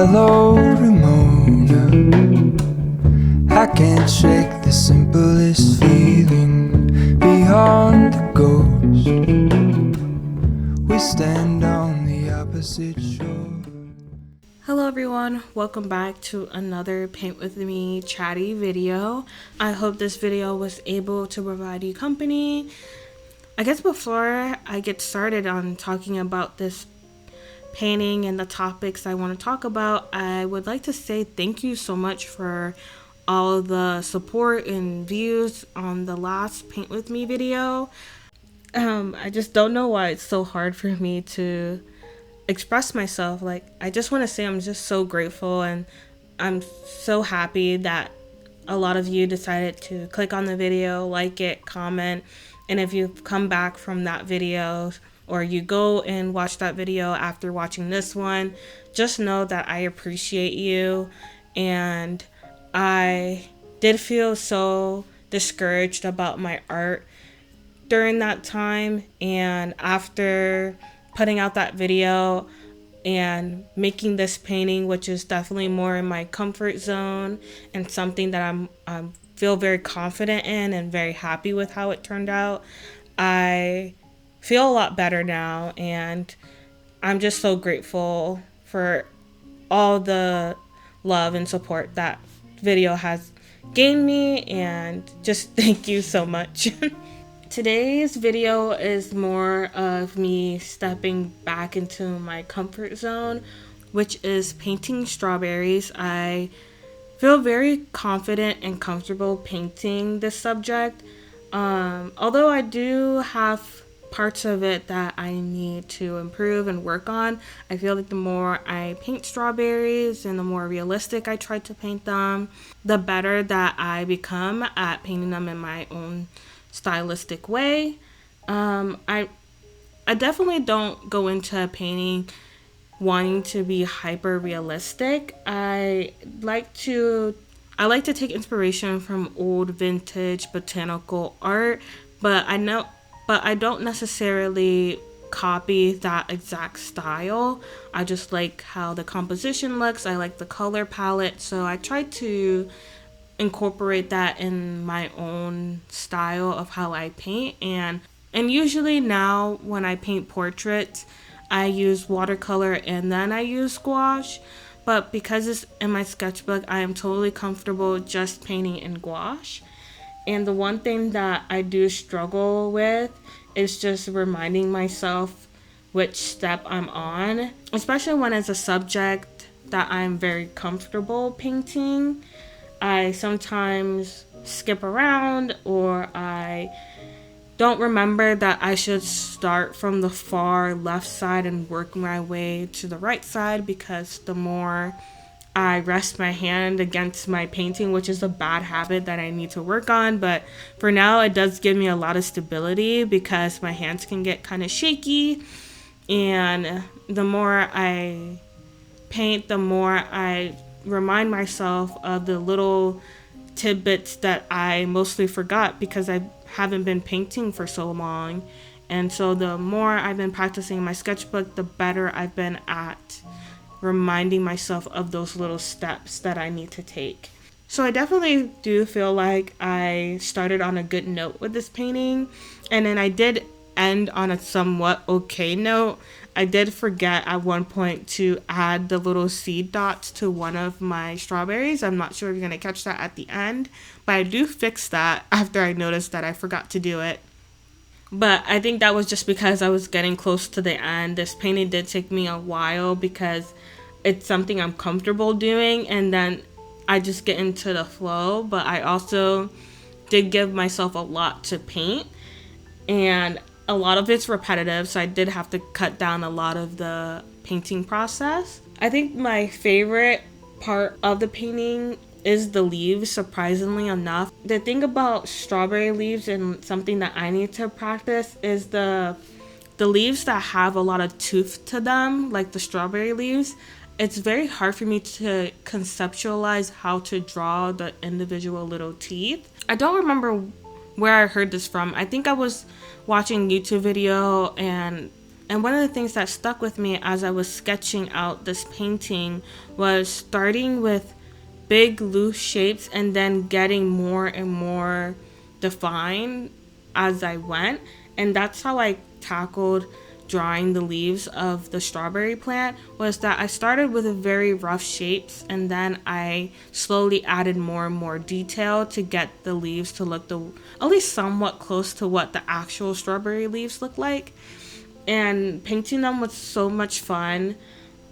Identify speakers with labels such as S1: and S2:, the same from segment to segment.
S1: Hello, Ramona. I can't shake the simplest feeling beyond the ghost. We stand on the opposite shore.
S2: Hello everyone, welcome back to another Paint With Me chatty video. I hope this video was able to provide you company. I guess before I get started on talking about this painting and the topics I want to talk about, I would like to say thank you so much for all the support and views on the last Paint With Me video. I just don't know why it's so hard for me to express myself. Like, I just want to say I'm just so grateful and I'm so happy that a lot of you decided to click on the video, like it, comment, and if you've come back from that video or you go and watch that video after watching this one, just know that I appreciate you. And I did feel so discouraged about my art during that time, and after putting out that video and making this painting, which is definitely more in my comfort zone and something that I feel very confident in and very happy with how it turned out, I feel a lot better now, and I'm just so grateful for all the love and support that video has gained me, and just thank you so much. Today's video is more of me stepping back into my comfort zone, which is painting strawberries. I feel very confident and comfortable painting this subject. Although I do have parts of it that I need to improve and work on, I feel like the more I paint strawberries and the more realistic I try to paint them, the better that I become at painting them in my own stylistic way. I definitely don't go into painting wanting to be hyper realistic. I like to take inspiration from old vintage botanical art, but I don't necessarily copy that exact style. I just like how the composition looks. I like the color palette, so I try to incorporate that in my own style of how I paint. And usually now when I paint portraits, I use watercolor and then I use gouache. But because it's in my sketchbook, I am totally comfortable just painting in gouache. And the one thing that I do struggle with is just reminding myself which step I'm on, especially when it's a subject that I'm very comfortable painting. I sometimes skip around, or I don't remember that I should start from the far left side and work my way to the right side, because the more I rest my hand against my painting, which is a bad habit that I need to work on, but for now it does give me a lot of stability because my hands can get kind of shaky, and the more I paint, the more I remind myself of the little tidbits that I mostly forgot because I haven't been painting for so long. And so the more I've been practicing my sketchbook, the better I've been at reminding myself of those little steps that I need to take. So I definitely do feel like I started on a good note with this painting, and then I did end on a somewhat okay note. I did forget at one point to add the little seed dots to one of my strawberries. I'm not sure if you're going to catch that at the end, but I do fix that after I noticed that I forgot to do it. But I think that was just because I was getting close to the end. This painting did take me a while because it's something I'm comfortable doing, and then I just get into the flow. But I also did give myself a lot to paint, and a lot of it's repetitive, so I did have to cut down a lot of the painting process. I think my favorite part of the painting is the leaves, surprisingly enough. The thing about strawberry leaves, and something that I need to practice, is the leaves that have a lot of tooth to them, like the strawberry leaves. It's very hard for me to conceptualize how to draw the individual little teeth. I don't remember where I heard this from. I think I was watching YouTube video and And one of the things that stuck with me as I was sketching out this painting was starting with big loose shapes and then getting more and more defined as I went. And that's how I tackled drawing the leaves of the strawberry plant, was that I started with a very rough shapes and then I slowly added more and more detail to get the leaves to look at least somewhat close to what the actual strawberry leaves look like. And painting them was so much fun.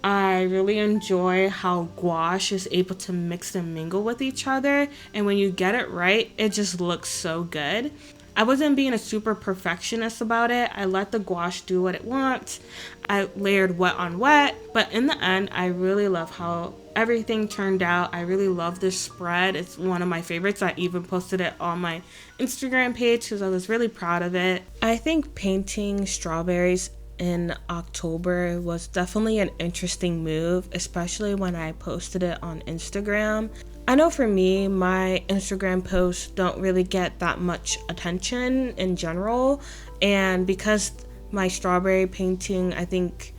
S2: I really enjoy how gouache is able to mix and mingle with each other, and when you get it right, it just looks so good. I wasn't being a super perfectionist about it. I let the gouache do what it wants. I layered wet on wet, but in the end, I really love how everything turned out. I really love this spread. It's one of my favorites. I even posted it on my Instagram page because I was really proud of it. I think painting strawberries in October was definitely an interesting move, especially when I posted it on Instagram. I know for me, my Instagram posts don't really get that much attention in general, and because my strawberry painting, I think,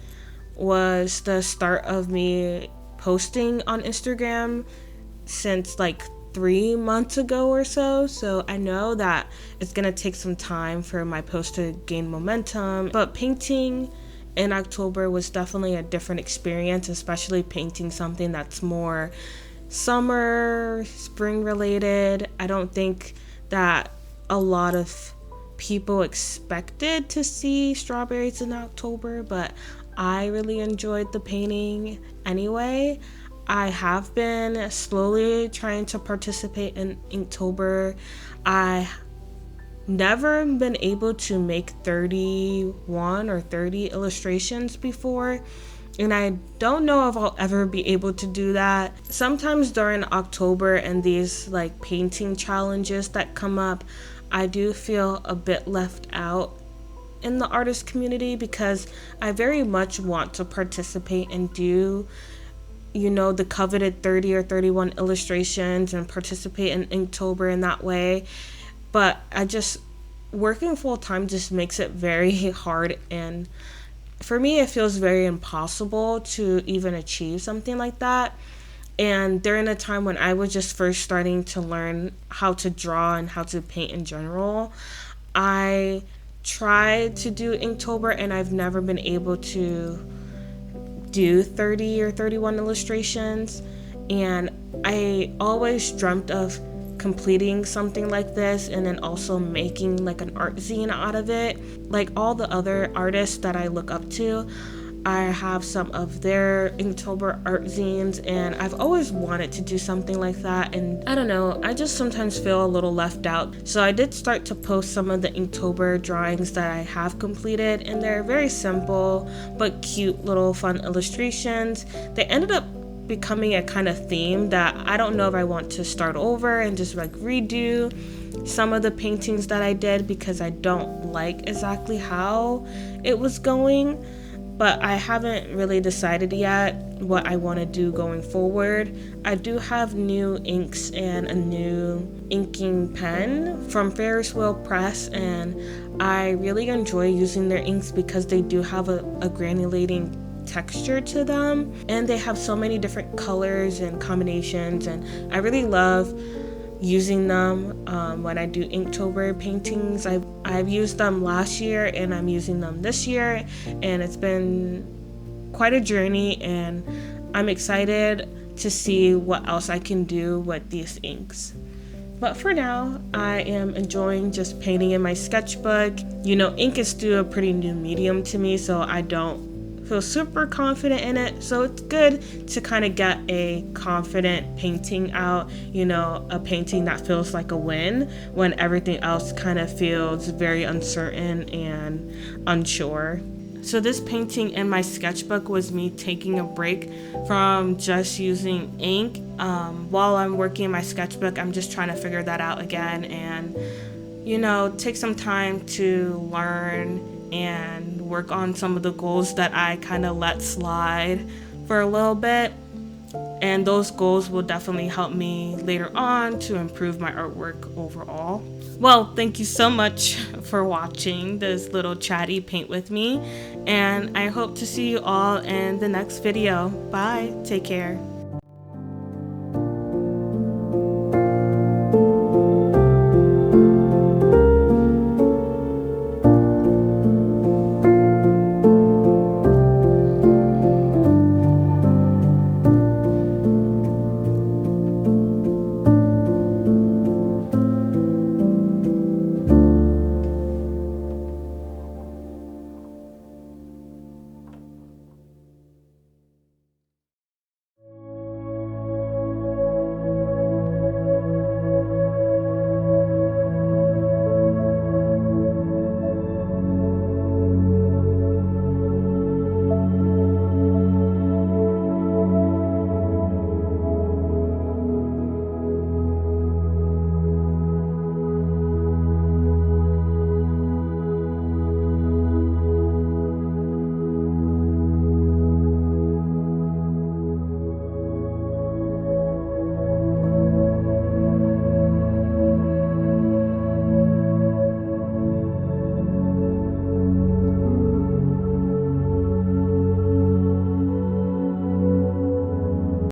S2: was the start of me posting on Instagram since like 3 months ago or so I know that it's gonna take some time for my post to gain momentum, but painting in October was definitely a different experience, especially painting something that's more summer, spring related. I don't think that a lot of people expected to see strawberries in October, but I really enjoyed the painting anyway. I have been slowly trying to participate in Inktober. I never been able to make 31 or 30 illustrations before, and I don't know if I'll ever be able to do that. Sometimes during October and these like painting challenges that come up, I do feel a bit left out in the artist community because I very much want to participate and do, you know, the coveted 30 or 31 illustrations and participate in Inktober in that way. But working full time just makes it very hard, and for me it feels very impossible to even achieve something like that. And during a time when I was just first starting to learn how to draw and how to paint in general, I tried to do Inktober and I've never been able to do 30 or 31 illustrations, and I always dreamt of completing something like this and then also making like an art zine out of it. Like all the other artists that I look up to, I have some of their Inktober art zines, and I've always wanted to do something like that, and I don't know, I just sometimes feel a little left out. So I did start to post some of the Inktober drawings that I have completed, and they're very simple but cute little fun illustrations. They ended up becoming a kind of theme that I don't know if I want to start over and just like redo some of the paintings that I did, because I don't like exactly how it was going. But I haven't really decided yet what I want to do going forward. I do have new inks and a new inking pen from Ferris Wheel Press, and I really enjoy using their inks because they do have a granulating texture to them, and they have so many different colors and combinations, and I really love using them when I do Inktober paintings. I've used them last year and I'm using them this year, and it's been quite a journey, and I'm excited to see what else I can do with these inks. But for now, I am enjoying just painting in my sketchbook. You know, ink is still a pretty new medium to me, so I don't feel super confident in it, so it's good to kind of get a confident painting out, you know, a painting that feels like a win when everything else kind of feels very uncertain and unsure. So this painting in my sketchbook was me taking a break from just using ink. While I'm working in my sketchbook, I'm just trying to figure that out again and, you know, take some time to learn and work on some of the goals that I kind of let slide for a little bit. And those goals will definitely help me later on to improve my artwork overall. Well, thank you so much for watching this little chatty paint with me, and I hope to see you all in the next video. Bye. Take care.